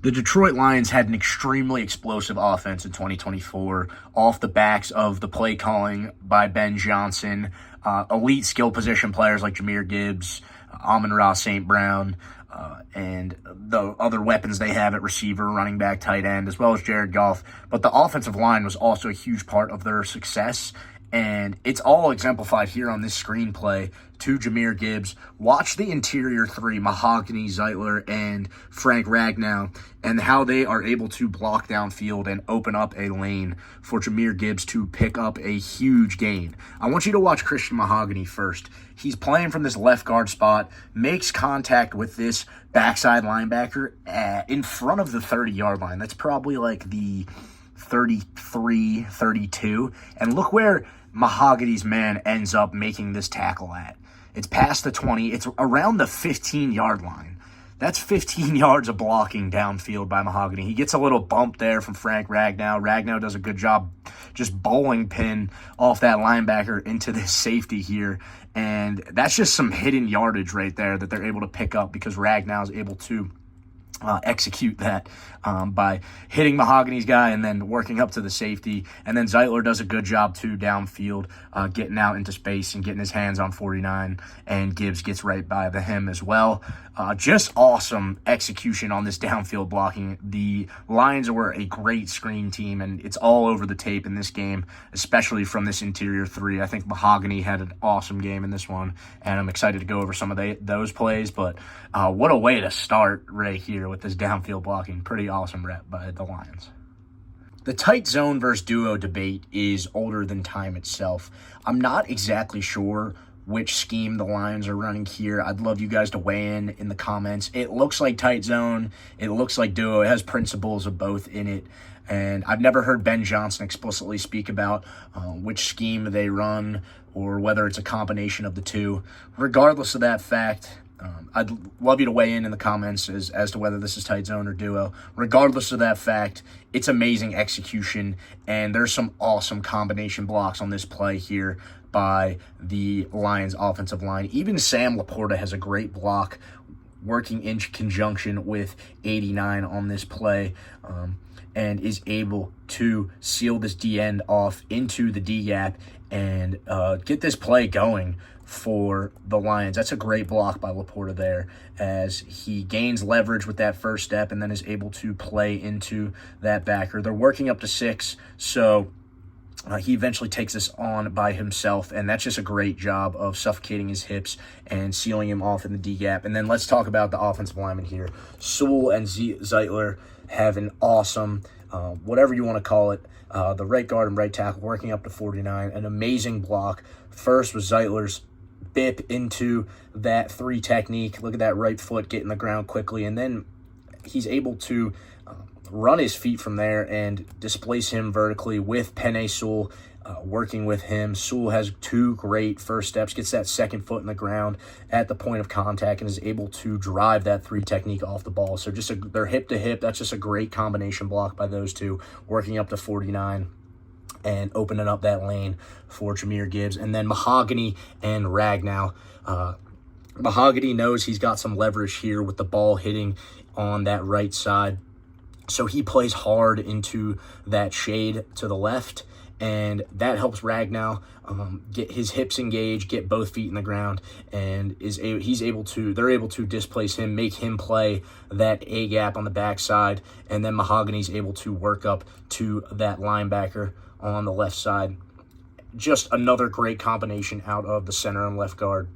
The Detroit Lions had an extremely explosive offense in 2024 off the backs of the play calling by Ben Johnson, elite skill position players like Jahmyr Gibbs, Amon-Ra St. Brown, and the other weapons they have at receiver, running back, tight end, as well as Jared Goff. But the offensive line was also a huge part of their success. And it's all exemplified here on this screenplay to Jahmyr Gibbs. Watch the interior three, Mahogany, Zeitler, and Frank Ragnow, and how they are able to block downfield and open up a lane for Jahmyr Gibbs to pick up a huge gain. I want you to watch Christian Mahogany first. He's playing from this left guard spot, makes contact with this backside linebacker in front of the 30-yard line. That's probably like the 33, 32. And look where Mahogany's man ends up making this tackle at. It's past the 20. It's around the 15-yard line. That's 15 yards of blocking downfield by Mahogany. He gets a little bump there from Frank Ragnow. Ragnow does a good job just bowling pin off that linebacker into this safety here. And that's just some hidden yardage right there that they're able to pick up because Ragnow is able to execute that by hitting Mahogany's guy and then working up to the safety. And then Zeitler does a good job too downfield, getting out into space and getting his hands on 49, and Gibbs gets right by him as well. Just awesome execution on this downfield blocking. The Lions were a great screen team, and it's all over the tape in this game, especially from this interior three. I think Mahogany had an awesome game in this one, and I'm excited to go over some of those plays. But what a way to start right here with this downfield blocking. Pretty awesome rep by the Lions. The tight zone versus duo debate is older than time itself. I'm not exactly sure which scheme the Lions are running here. I'd love you guys to weigh in the comments. It looks like tight zone. It looks like duo. It has principles of both in it. And I've never heard Ben Johnson explicitly speak about which scheme they run or whether it's a combination of the two. Regardless of that fact, I'd love you to weigh in the comments as to whether this is tight zone or duo. Regardless of that fact, it's amazing execution, and there's some awesome combination blocks on this play here by the Lions offensive line. Even Sam Laporta has a great block working in conjunction with 89 on this play, and is able to seal this D end off into the D gap and get this play going for the Lions. That's a great block by Laporta there as he gains leverage with that first step and then is able to play into that backer. They're working up to 6, so he eventually takes this on by himself, and that's just a great job of suffocating his hips and sealing him off in the D-gap. And then let's talk about the offensive linemen here. Sewell and Zeitler have an awesome, whatever you want to call it, the right guard and right tackle working up to 49. An amazing block. First was Zeitler's bip into that 3 technique. Look at that right foot getting the ground quickly, and then he's able to run his feet from there and displace him vertically with Penei Sewell working with him. Sewell has 2 great first steps, gets that second foot in the ground at the point of contact, and is able to drive that 3 technique off the ball. So they're hip to hip. That's just a great combination block by those 2, working up to 49 and opening up that lane for Jahmyr Gibbs. And then Mahogany and Ragnow. Mahogany knows he's got some leverage here with the ball hitting on that right side, so he plays hard into that shade to the left, and that helps Ragnow get his hips engaged, get both feet in the ground, and they're able to displace him, make him play that A gap on the backside, and then Mahogany's able to work up to that linebacker on the left side. Just another great combination out of the center and left guard.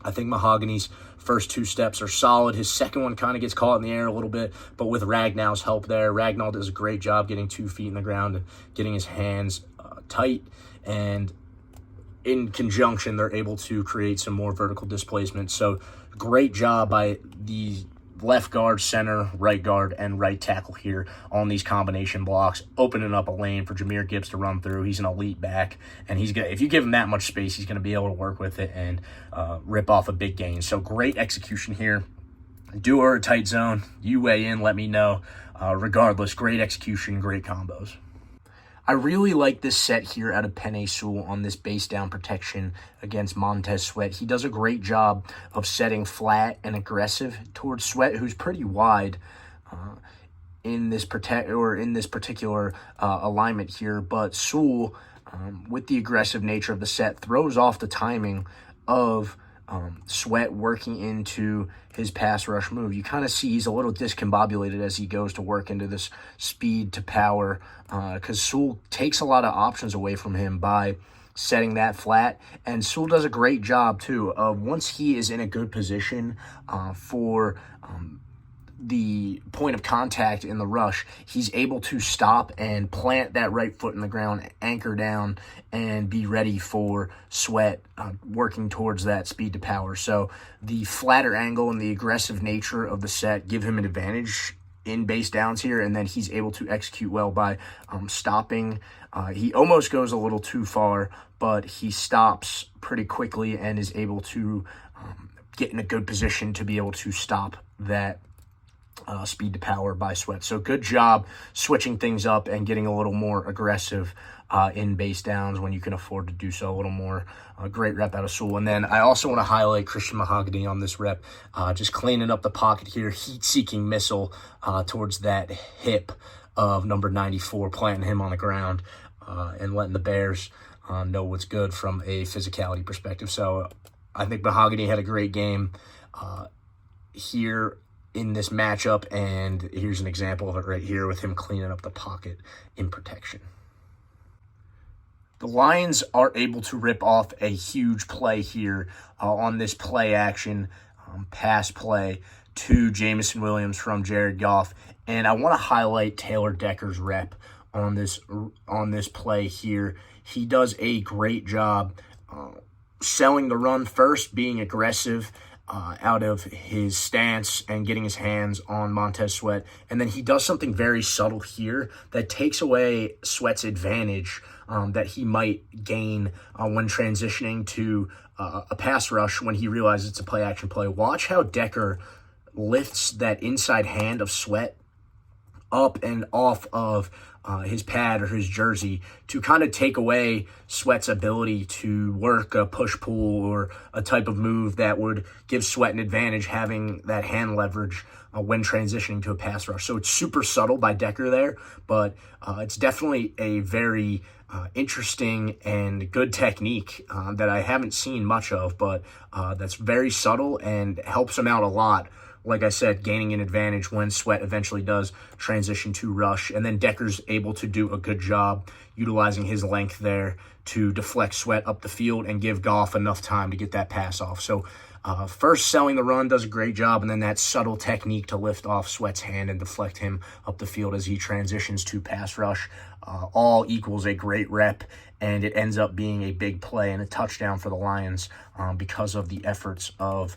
I think Mahogany's first 2 steps are solid. His second one kind of gets caught in the air a little bit, but with Ragnow's help there, Ragnow does a great job getting 2 feet in the ground and getting his hands tight, and in conjunction, they're able to create some more vertical displacement. So great job by the left guard, center, right guard, and right tackle here on these combination blocks, opening up a lane for Jahmyr Gibbs to run through. He's an elite back, and if you give him that much space, he's going to be able to work with it and rip off a big gain. So great execution here. Duo or tight zone, you weigh in, let me know. Regardless, great execution, great combos. I really like this set here out of Penei Sewell on this base down protection against Montez Sweat. He does a great job of setting flat and aggressive towards Sweat, who's pretty wide. in this particular alignment here, but Sewell, with the aggressive nature of the set, throws off the timing of Sweat working into his pass rush move. You kind of see he's a little discombobulated as he goes to work into this speed to power, because Sewell takes a lot of options away from him by setting that flat. And Sewell does a great job too of, once he is in a good position for the point of contact in the rush, he's able to stop and plant that right foot in the ground, anchor down, and be ready for Sweat working towards that speed to power. So the flatter angle and the aggressive nature of the set give him an advantage in base downs here, and then he's able to execute well by stopping. He almost goes a little too far, but he stops pretty quickly and is able to get in a good position to be able to stop that speed to power by Sweat. So good job switching things up and getting a little more aggressive in base downs when you can afford to do so a little more. Great rep out of Sewell. And then I also want to highlight Christian Mahogany on this rep, just cleaning up the pocket here, heat-seeking missile towards that hip of number 94, planting him on the ground and letting the Bears know what's good from a physicality perspective. So I think Mahogany had a great game here in this matchup, and here's an example of it right here with him cleaning up the pocket in protection. The Lions are able to rip off a huge play here on this play action pass play to Jameson Williams from Jared Goff, and I want to highlight Taylor Decker's rep on this play here. He does a great job selling the run first, being aggressive out of his stance and getting his hands on Montez Sweat. And then he does something very subtle here that takes away Sweat's advantage that he might gain when transitioning to a pass rush when he realizes it's a play-action play. Watch how Decker lifts that inside hand of Sweat up and off of his pad or his jersey to kind of take away Sweat's ability to work a push-pull or a type of move that would give Sweat an advantage having that hand leverage when transitioning to a pass rush. So it's super subtle by Decker there, but it's definitely a very interesting and good technique that I haven't seen much of, but that's very subtle and helps him out a lot. Like I said, gaining an advantage when Sweat eventually does transition to rush. And then Decker's able to do a good job utilizing his length there to deflect Sweat up the field and give Goff enough time to get that pass off. So first selling the run does a great job, and then that subtle technique to lift off Sweat's hand and deflect him up the field as he transitions to pass rush all equals a great rep, and it ends up being a big play and a touchdown for the Lions because of the efforts of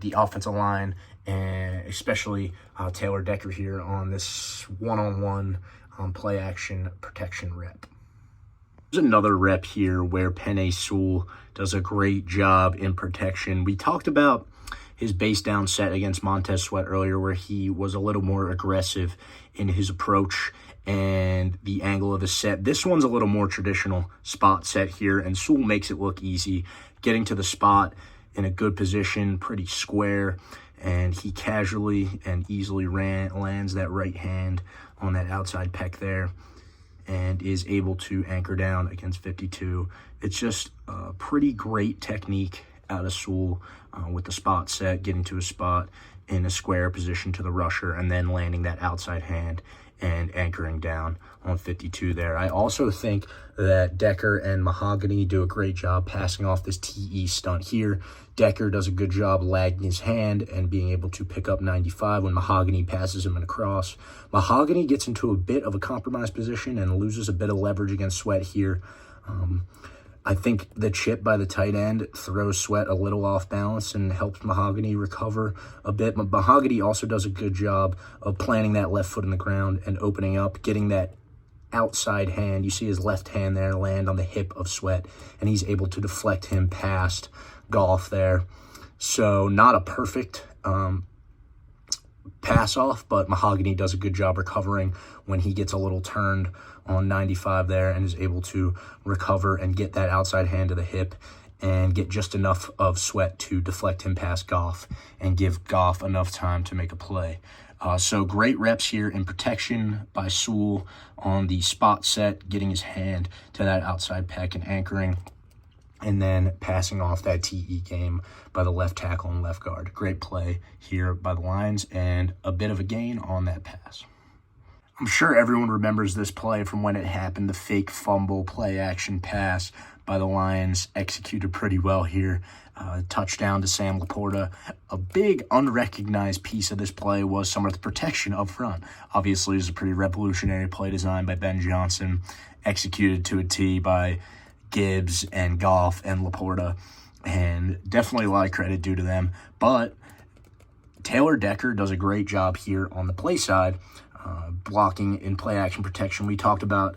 the offensive line, and especially Taylor Decker here on this one-on-one play action protection rep. There's another rep here where Penei Sewell does a great job in protection. We talked about his base down set against Montez Sweat earlier, where he was a little more aggressive in his approach and the angle of the set. This one's a little more traditional spot set here, and Sewell makes it look easy, getting to the spot in a good position, pretty square, and he casually and easily lands that right hand on that outside pec there and is able to anchor down against 52. It's just a pretty great technique out of Sewell with the spot set, getting to a spot in a square position to the rusher, and then landing that outside hand and anchoring down on 52 there. I also think that Decker and Mahogany do a great job passing off this TE stunt here. Decker does a good job lagging his hand and being able to pick up 95 when Mahogany passes him across. Mahogany gets into a bit of a compromised position and loses a bit of leverage against Sweat here. I think the chip by the tight end throws Sweat a little off balance and helps Mahogany recover a bit. But Mahogany also does a good job of planting that left foot in the ground and opening up, getting that outside hand. You see his left hand there land on the hip of Sweat, and he's able to deflect him past Goff there. So not a perfect pass off, but Mahogany does a good job recovering when he gets a little turned on 95 there and is able to recover and get that outside hand to the hip and get just enough of Sweat to deflect him past Goff and give Goff enough time to make a play. So great reps here in protection by Sewell on the spot set, getting his hand to that outside pec and anchoring, and then passing off that TE game by the left tackle and left guard. Great play here by the Lions and a bit of a gain on that pass. I'm sure everyone remembers this play from when it happened, the fake fumble play action pass by the Lions, executed pretty well here. Touchdown to Sam Laporta. A big unrecognized piece of this play was some of the protection up front. Obviously, it was a pretty revolutionary play designed by Ben Johnson, executed to a T by Gibbs and Goff and Laporta, and definitely a lot of credit due to them. But Taylor Decker does a great job here on the play side, blocking in play action protection. We talked about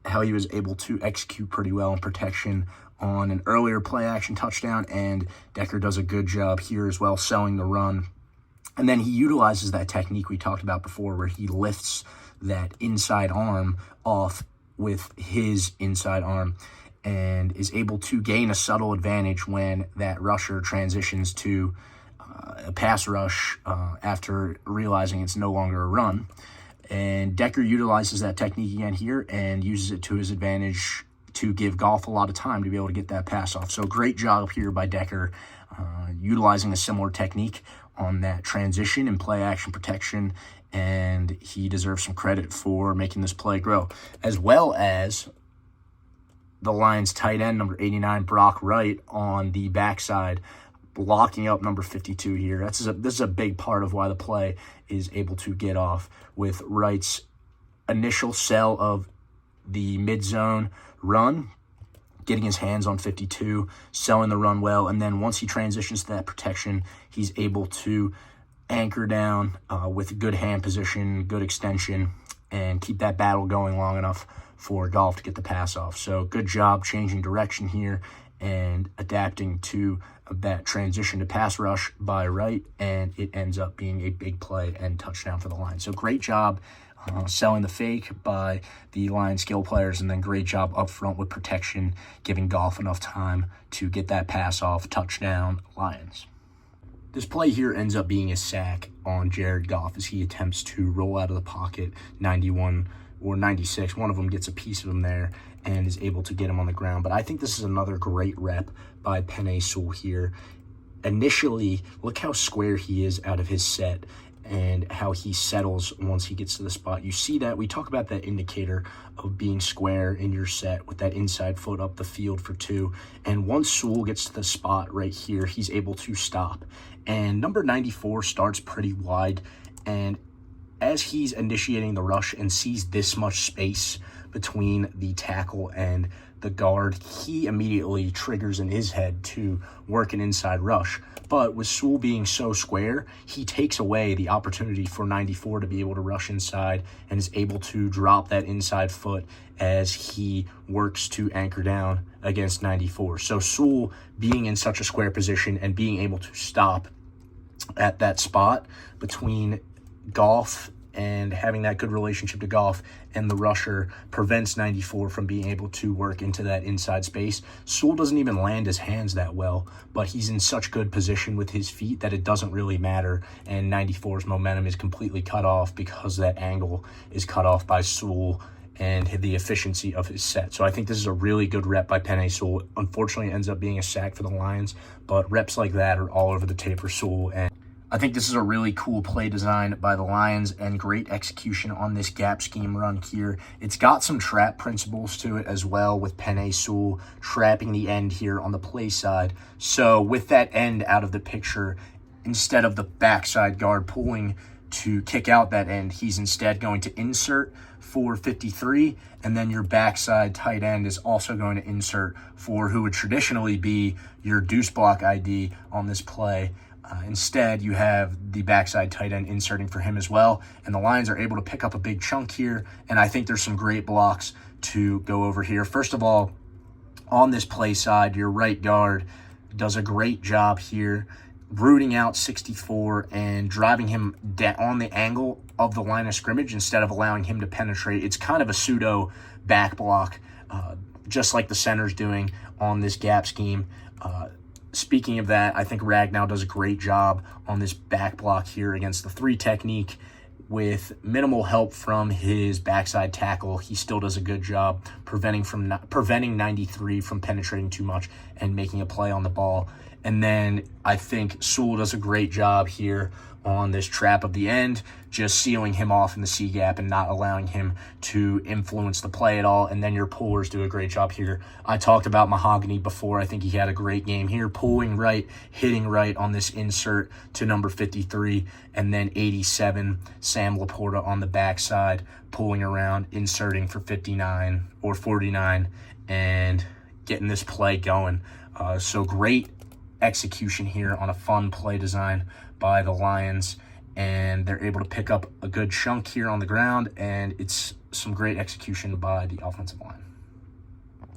how he was able to execute pretty well in protection on an earlier play action touchdown, and Decker does a good job here as well, selling the run. And then he utilizes that technique we talked about before where he lifts that inside arm off with his inside arm and is able to gain a subtle advantage when that rusher transitions to a pass rush after realizing it's no longer a run. And Decker utilizes that technique again here and uses it to his advantage to give Goff a lot of time to be able to get that pass off. So great job here by Decker, utilizing a similar technique on that transition and play action protection, and he deserves some credit for making this play grow, as well as the Lions tight end, number 89, Brock Wright, on the backside, blocking up number 52 here. This is a big part of why the play is able to get off, with Wright's initial sell of the mid-zone run, getting his hands on 52, selling the run well, and then once he transitions to that protection, he's able to anchor down with good hand position, good extension, and keep that battle going long enough for Goff to get the pass off. So good job changing direction here and adapting to that transition to pass rush by Wright, and it ends up being a big play and touchdown for the Lions. So great job selling the fake by the Lions skill players, and then great job up front with protection, giving Goff enough time to get that pass off. Touchdown, Lions. This play here ends up being a sack on Jared Goff as he attempts to roll out of the pocket. 91 or 96, one of them gets a piece of him there and is able to get him on the ground. But I think this is another great rep by Penei Sewell here. Initially, look how square he is out of his set and how he settles once he gets to the spot. You see that? We talk about that indicator of being square in your set with that inside foot up the field for two. And once Sewell gets to the spot right here, he's able to stop. And number 94 starts pretty wide, and as he's initiating the rush and sees this much space between the tackle and the guard, he immediately triggers in his head to work an inside rush. But with Sewell being so square, he takes away the opportunity for 94 to be able to rush inside and is able to drop that inside foot as he works to anchor down against 94. So Sewell being in such a square position and being able to stop at that spot between Goff and having that good relationship to Goff and the rusher prevents 94 from being able to work into that inside space. Sewell doesn't even land his hands that well, but he's in such good position with his feet that it doesn't really matter, and 94's momentum is completely cut off because that angle is cut off by Sewell and the efficiency of his set. So I think this is a really good rep by Penei Sewell. Unfortunately, it ends up being a sack for the Lions, but reps like that are all over the tape for Sewell, and I think this is a really cool play design by the Lions and great execution on this gap scheme run here. It's got some trap principles to it as well, with Penei Sewell trapping the end here on the play side. So with that end out of the picture, instead of the backside guard pulling to kick out that end, he's instead going to insert for 53, and then your backside tight end is also going to insert for who would traditionally be your deuce block ID on this play. Instead, you have the backside tight end inserting for him as well, and the Lions are able to pick up a big chunk here, and I think there's some great blocks to go over here. First of all, on this play side, your right guard does a great job here, rooting out 64 and driving him on the angle of the line of scrimmage instead of allowing him to penetrate. It's kind of a pseudo back block, just like the center's doing on this gap scheme. speaking of that, I think Ragnow does a great job on this back block here against the 3 technique. With minimal help from his backside tackle, he still does a good job preventing 93 from penetrating too much and making a play on the ball. And then I think Sewell does a great job here on this trap of the end, just sealing him off in the C gap and not allowing him to influence the play at all. And then your pullers do a great job here. I talked about Mahogany before. I think he had a great game here, pulling right, hitting right on this insert to number 53, and then 87, Sam Laporta on the backside, pulling around, inserting for 59 or 49, and getting this play going. So great execution here on a fun play design by the Lions, and they're able to pick up a good chunk here on the ground, and it's some great execution by the offensive line.